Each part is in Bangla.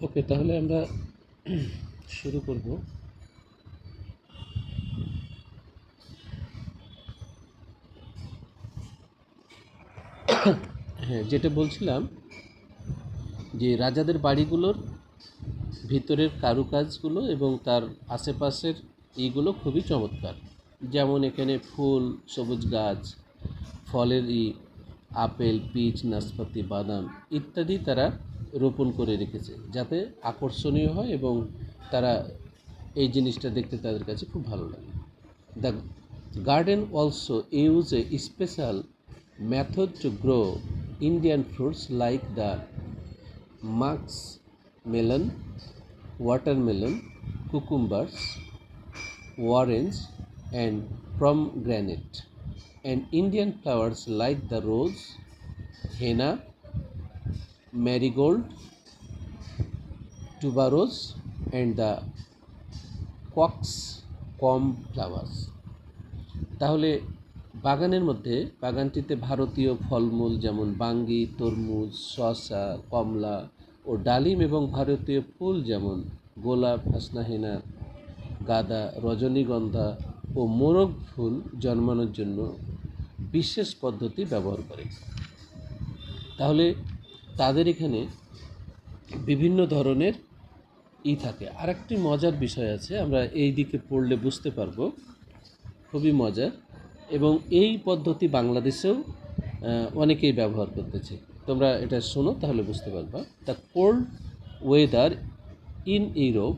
ওকে, তাহলে আমরা শুরু করব। হ্যাঁ, যেটা বলছিলাম যে রাজাদের বাড়িগুলোর ভিতরের কারুকাজগুলো এবং তার আশেপাশের এইগুলো খুবই চমৎকার। যেমন এখানে ফুল, সবুজ গাছ, ফলের আপেল, পিচ, নাশপাতি, বাদাম ইত্যাদি তারা রোপণ করে রেখেছে, যাতে আকর্ষণীয় হয় এবং তারা এই জিনিসটা দেখতে তাদের কাছে খুব ভালো লাগে। The garden also use a special method to grow Indian fruits like the musk melon, watermelon, cucumbers, orange, and pomegranate, and Indian flowers like the rose, henna, marigold, tuberose, and the coxcomb flowers. তাহলে বাগানটিতে ভারতীয় ফলমূল যেমন বাঙ্গি, তরমুজ, শসা, কমলা ও ডালিম এবং ভারতীয় ফুল যেমন গোলাপ, হাসনাহেনা, গাঁদা, রজনীগন্ধা ও মোরগ ফুল জন্মানোর জন্য বিশেষ পদ্ধতি ব্যবহার করে। তাহলে তাদের এখানে বিভিন্ন ধরনের থাকে। আরেকটি মজার বিষয় আছে, আমরা এই দিকে পড়লে বুঝতে পারবো, খুবই মজার, এবং এই পদ্ধতি বাংলাদেশেও অনেকেই ব্যবহার করতেছে। তোমরা এটা শোনো, তাহলে বুঝতে পারবা। The cold weather in Europe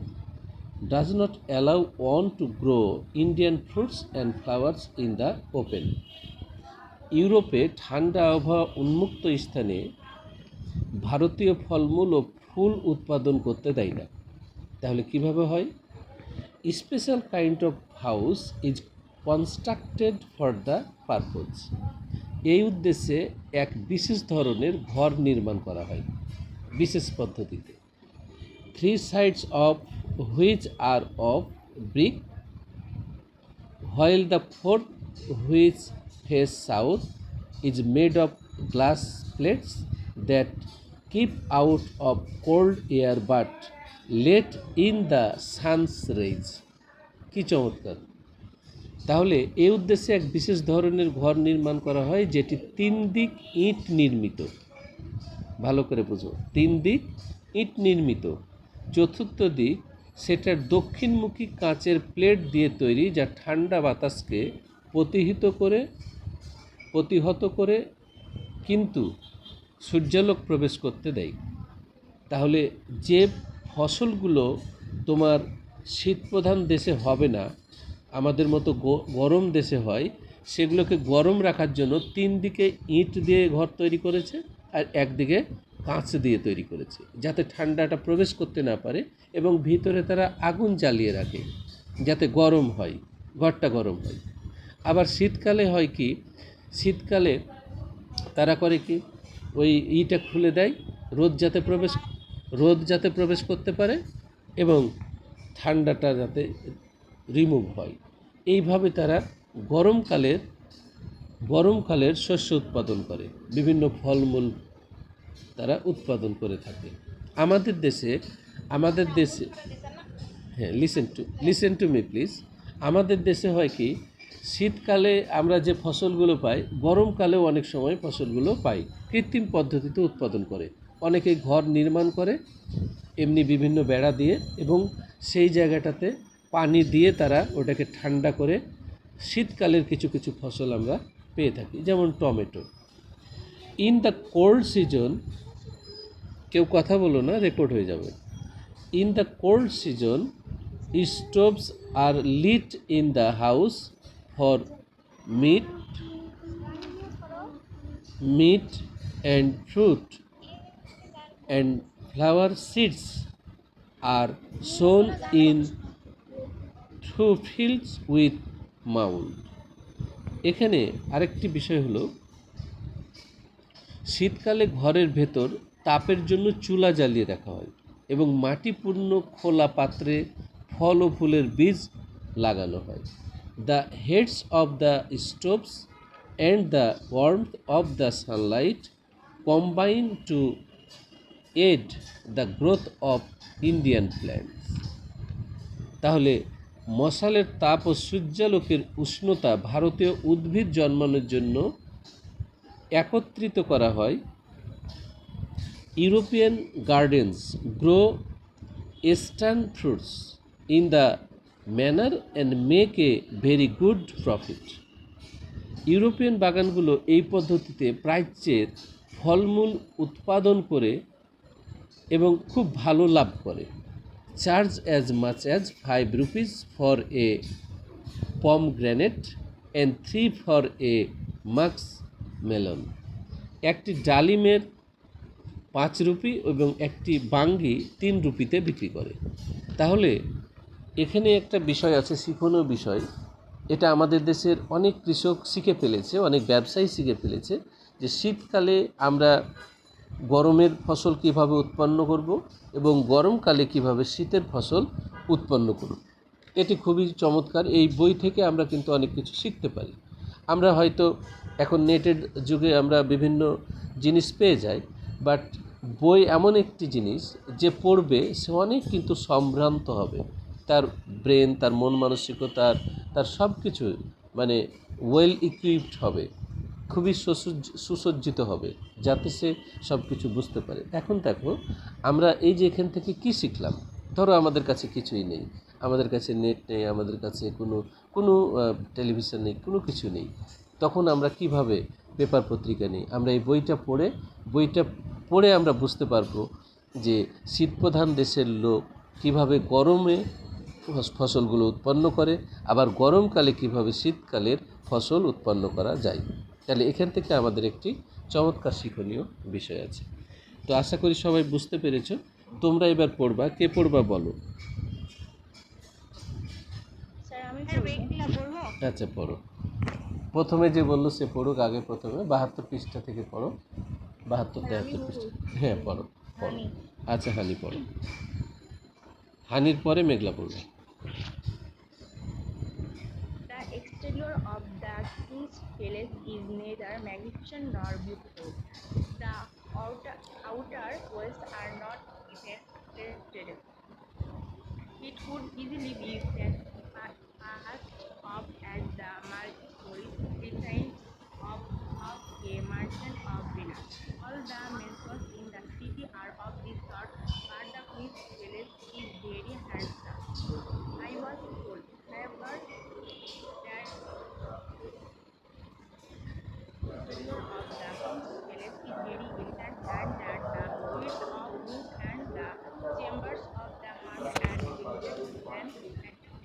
does not allow one to grow Indian fruits and flowers in the open. ইউরোপে ঠান্ডা আবহাওয়া উন্মুক্ত স্থানে ভারতীয় ফলমূল ও ফুল উৎপাদন করতে দেয় না। তাহলে কিভাবে হয়? Special kind of house is constructed for the purpose. এই উদ্দেশ্যে এক বিশেষ ধরনের ঘর নির্মাণ করা হয় বিশেষ পদ্ধতিতে। 3 sides of which are of brick, while the fourth, which face south, is made of glass plates that keep out of cold air but let in the sun's rays. কি চমৎকার! তাহলে এই উদ্দেশ্যে এক বিশেষ ধরনের ঘর নির্মাণ করা হয় যেটি 3 দিক ইট নির্মিত। ভালো করে বুঝো, 3 দিক ইট নির্মিত। চতুর্থ দিক সেটার দক্ষিণমুখী কাঁচের প্লেট দিয়ে তৈরি, যা ঠান্ডা বাতাসকে প্রতিহত করে কিন্তু সূর্যালোক প্রবেশ করতে দেয়। তাহলে যে ফসলগুলো তোমার শীতপ্রধান দেশে হবে না, আমাদের মতো গরম দেশে হয়, সেগুলোকে গরম রাখার জন্য 3 দিকে ইট দিয়ে ঘর তৈরি করেছে আর একদিকে কাঁচ দিয়ে তৈরি করেছে, যাতে ঠান্ডাটা প্রবেশ করতে না পারে, এবং ভিতরে তারা আগুন জ্বালিয়ে রাখে যাতে গরম হয়, ঘরটা গরম হয়। আবার শীতকালে হয় কি, শীতকালে তারা করে কি, ওই ইটা খুলে দেয়, রোদ যাতে প্রবেশ করতে পারে এবং ঠান্ডাটা যাতে রিমুভ হয়। এইভাবে তারা গরমকালের শস্য উৎপাদন করে, বিভিন্ন ফলমূল তারা উৎপাদন করে থাকে। আমাদের দেশে হ্যাঁ, লিসেন টু মি প্লিজ। আমাদের দেশে হয় কি, শীতকালে আমরা যে ফসলগুলো পাই, গরমকালেও অনেক সময় ফসলগুলো পাই, কৃত্রিম পদ্ধতিতে উৎপাদন করে। অনেকে ঘর নির্মাণ করে এমনি বিভিন্ন বেড়া দিয়ে, এবং সেই জায়গাটাতে পানি দিয়ে তারা ওটাকে ঠান্ডা করে শীতকালের কিছু কিছু ফসল আমরা পেয়ে থাকি, যেমন tomato. In the cold season, কেউ কথা বলো না, রেকর্ড হয়ে যাবে। In the cold season, stoves are lit in the house for meat and fruit, and flower seeds are sown in through fields with mound. এখানে আরেকটি বিষয় হলো, শীতকালে ঘরের ভেতর তাপের জন্য চুলা জ্বালিয়ে রাখা হয় এবং মাটিপূর্ণ খোলা পাত্রে ফল ও ফুলের বীজ লাগানো হয়। The heats of the stoves and the warmth of the sunlight combine to aid the growth of Indian plants. তাহলে মশালের তাপ ও সূর্যালোকের উষ্ণতা ভারতীয় উদ্ভিদ জন্মানোর জন্য একত্রিত করা হয়। European gardens grow eastern fruits in the manner and make a very good profit. European বাগানগুলো এই পদ্ধতিতে প্রাচ্যের ফলমূল উৎপাদন করে এবং খুব ভালো লাভ করে। Charge as much as 5 rupees for a pomegranate and 3 for a মাক্স মেলন। একটি ডালিমের 5 রুপি এবং একটি বাঙ্গি 3 রুপিতে বিক্রি করে। তাহলে এখানে একটা বিষয় আছে, শিক্ষণীয় বিষয়। এটা আমাদের দেশের অনেক কৃষক শিখে ফেলেছে, অনেক ব্যবসায়ী শিখে ফেলেছে যে শীতকালে আমরা গরমের ফসল কিভাবে উৎপন্ন করব এবং গরমকালে কিভাবে শীতের ফসল উৎপন্ন করব। এটি খুবই চমৎকার। এই বই থেকে আমরা কিন্তু অনেক কিছু শিখতে পারি। আমরা হয়তো এখন নেটের যুগে আমরা বিভিন্ন জিনিস পেয়ে যাই, বাট বই এমন একটি জিনিস যে পড়বে সে অনেক কিন্তু সম্ভ্রান্ত হবে, তার ব্রেন, তার মন মানসিকতা, তার সব কিছু মানে ওয়েল ইকুইপড হবে, খুবই সুসজ্জিত হবে, যাতে সে সব কিছু বুঝতে পারে। এখন দেখো আমরা এই যে এখান থেকে কি শিখলাম, ধরো আমাদের কাছে কিছুই নেই, আমাদের কাছে নেট নেই, আমাদের কাছে কোনো টেলিভিশন নেই, কোনো কিছু নেই, তখন আমরা কিভাবে পেপার পত্রিকা নিই? আমরা এই বইটা পড়ে আমরা বুঝতে পারবো যে শীতপ্রধান দেশের লোক কিভাবে গরমে ফসলগুলো উৎপন্ন করে, আবার গরমকালে কিভাবে শীতকালের ফসল উৎপন্ন করা যায়। তাহলে এখান থেকে আমাদের একটি চমৎকার শিক্ষণীয় বিষয় আছে। তো আশা করি সবাই বুঝতে পেরেছো। তোমরা এবার পড়বা, কে পড়বা বলো? আচ্ছা পড়ো। প্রথমে যে বললো সে পড়ুক, আগে প্রথমে 72 পৃষ্ঠা থেকে পড়ো। 72-73 পৃষ্ঠা, হ্যাঁ পড়ো। আচ্ছা হানি পড়ো। হানির পরে মেঘলা পড়বে। The exterior of the king's palace is neither magnificent nor beautiful. The outer walls are not defended. It could easily be passed off as the multi-story residence of a merchant of Venice. All the mansions in the city are of this sort, but the queen's palace is very handsome. I was told, however, that the interior of the king's palace is very elegant and that the suites of rooms and the chambers of the monks and villagers present attractive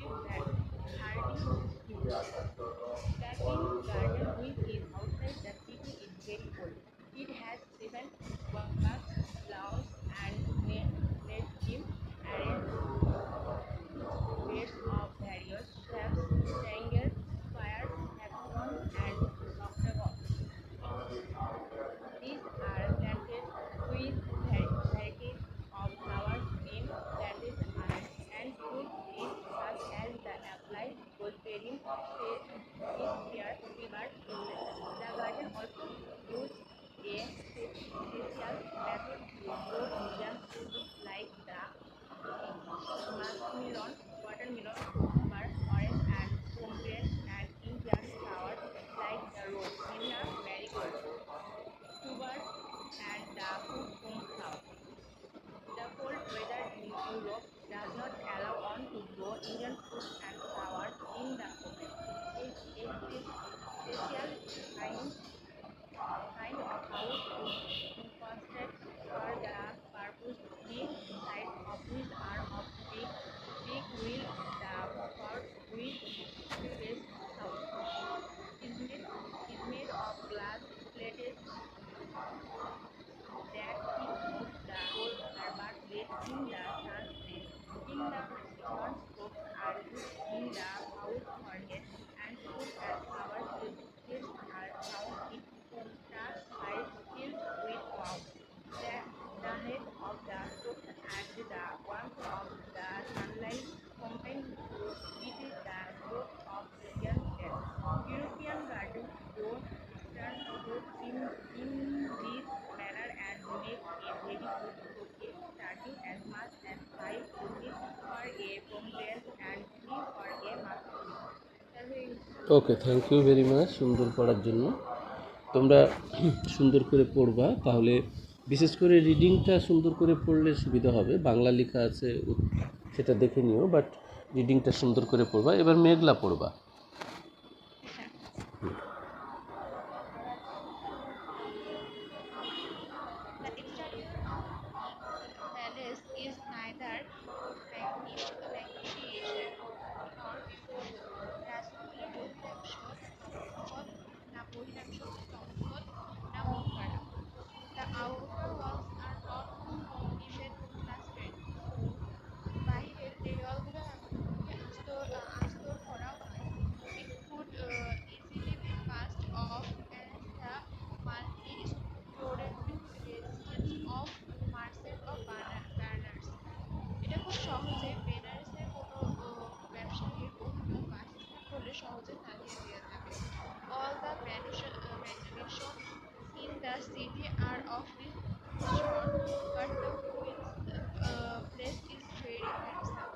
okay, thank you very much সুন্দর পড়ার জন্য। তোমরা সুন্দর করে পড়বা, তাহলে বিশেষ করে রিডিংটা সুন্দর করে পড়লে সুবিধা হবে। বাংলা লেখা আছে সেটা দেখে নিও, বাট রিডিংটা সুন্দর করে পড়বা। এবার মেঘলা পড়বা। হ্যাঁ। The exterior of the palace is neither magnificent nor beautiful. রাজমহলের বহিরাংশ না চমৎকার, না বহিরাংশ চমৎকার, না মন কাড়া। The outer walls are not even plastered. বাহিরের দেওয়ালগুলো এমনকি আস্তর করাও নয়। It could easily be passed off as the multi-storied residence of merchants of Berners. এটা খুব সহজে বেনারসের কোনো ব্যবসায়ীর বাসস্থান বলে সহজে চালিয়ে দেওয়া যাবে। All the mansions in the city are of this sort, but the queen's place is very handsome.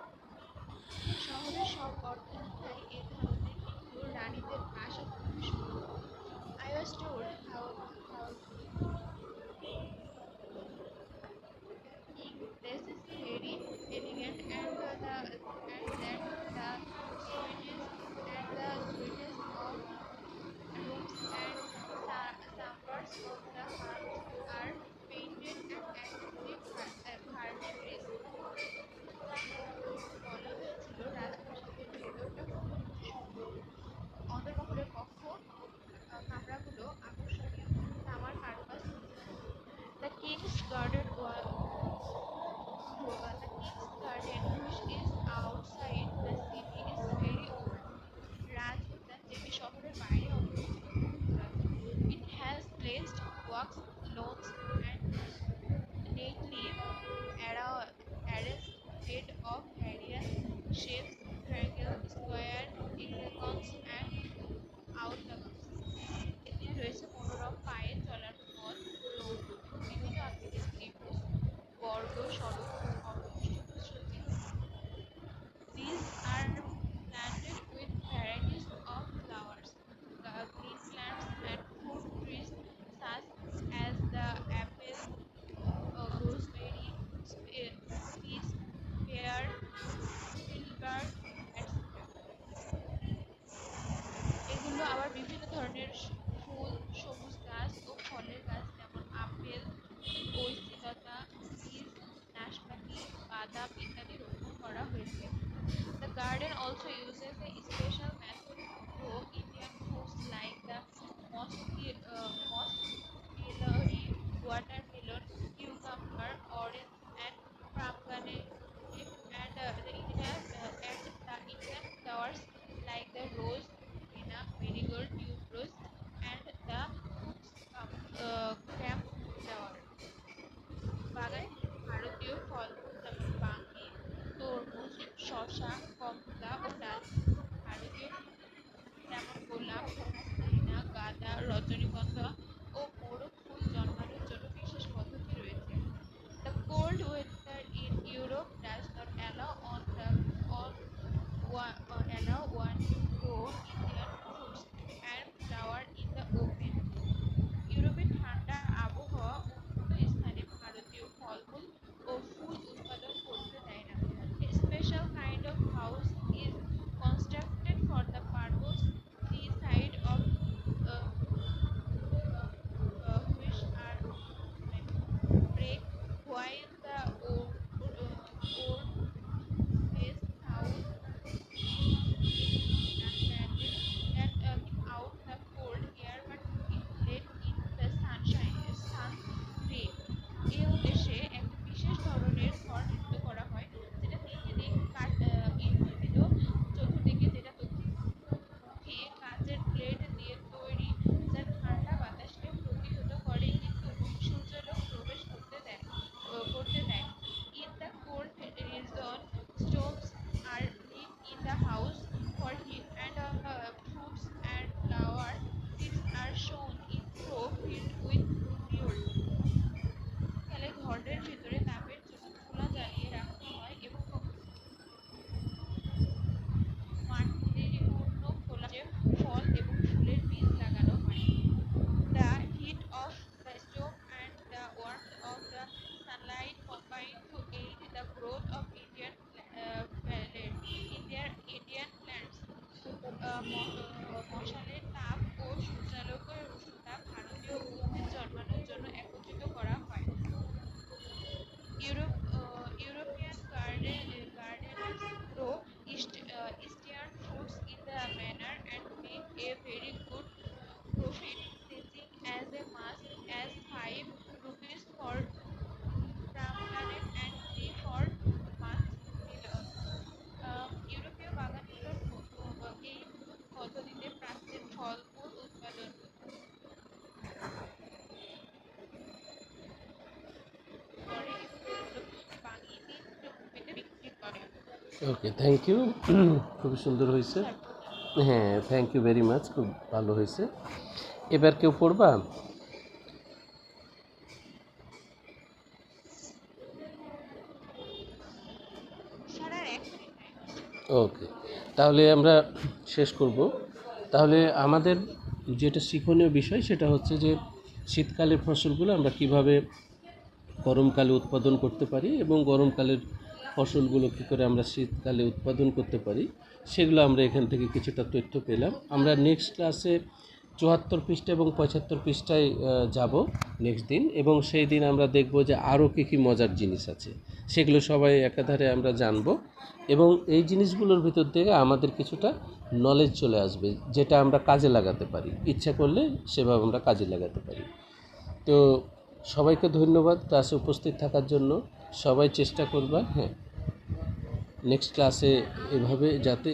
শহরের সব অট্টালিকাই এ ধরনের, কিন্তু রানীদের বাসা খুবই সুন্দর। I was told how the king place is very elegant and that the sweetest of rooms and chambers of the harps are painted and exquisite furnishings. বলা হয়েছিল রাজপ্রাসাদের ভেতরটা খুবই সুন্দর। অন্দরমহলের কক্ষ কামরাগুলো আকর্ষণীয়, তামার কারুকাজ খচিত। The King's Garden, which is outside the city, is very old. রাজ উদ্যান, যেটি শহরের বাইরে অবস্থিত, খুবই পুরাতন। It has placed walks, lawns, and neatly arranged beds of various shapes, triangle, square, hexagons, and outlines. এতে রয়েছে মনোরম পায়ে চলার পথ, রোড, বিভিন্ন আকৃতির ত্রিভুজ, বর্গ, সড়ক ও অষ্টভুজ সজ্জিত। These are planted with varieties of flowers, green plants, and fruit trees such as the apple, gooseberry, peach, pear, filbert, etc. এগুলো আবার বিভিন্ন ধরনের ফুল, সবুজ গাছ ও ফলের গাছ যেমন আপেল, ঐশীলতা, বীজ, নাশপাতি, বাদাম ইত্যাদি রোপণ করা হয়েছে। The garden also uses a special method to grow Indian fruits like the mossmelon, watermelon, cucumber, orange, and pomegranate, and the Indian flowers like the rose, henna, marigold, tuberose, and the camphor. বাগানে কিছু ভারতীয় ফলমূল যেমন বাঙ্গি, তরমুজ, শসা, কমলা ও ডালিম। ভারতীয় ওকে, থ্যাংক ইউ। খুবই সুন্দর হয়েছে। হ্যাঁ, থ্যাংক ইউ ভেরি মাচ, খুব ভালো হয়েছে। এবার কেউ পড়বা? ওকে, তাহলে আমরা শেষ করব। তাহলে আমাদের যেটা শিক্ষণীয় বিষয় সেটা হচ্ছে যে শীতকালের ফসলগুলো আমরা কিভাবে গরমকালে উৎপাদন করতে পারি এবং গরমকালের ফসলগুলো কী করে আমরা শীতকালে উৎপাদন করতে পারি, সেগুলো আমরা এখান থেকে কিছুটা তথ্য পেলাম। আমরা নেক্সট ক্লাসে ৭৪ পৃষ্ঠা এবং ৭৫ পৃষ্ঠায় যাব নেক্সট দিন, এবং সেই দিন আমরা দেখব যে আরও কী কী মজার জিনিস আছে, সেগুলো সবাই একাধারে আমরা জানব, এবং এই জিনিসগুলোর ভিতর থেকে আমাদের কিছুটা নলেজ চলে আসবে, যেটা আমরা কাজে লাগাতে পারি, ইচ্ছা করলে সেভাবে আমরা কাজে লাগাতে পারি। তো সবাইকে ধন্যবাদ ক্লাসে উপস্থিত থাকার জন্য। সবাই চেষ্টা করবা, হ্যাঁ, নেক্সট ক্লাসে এভাবে যাতে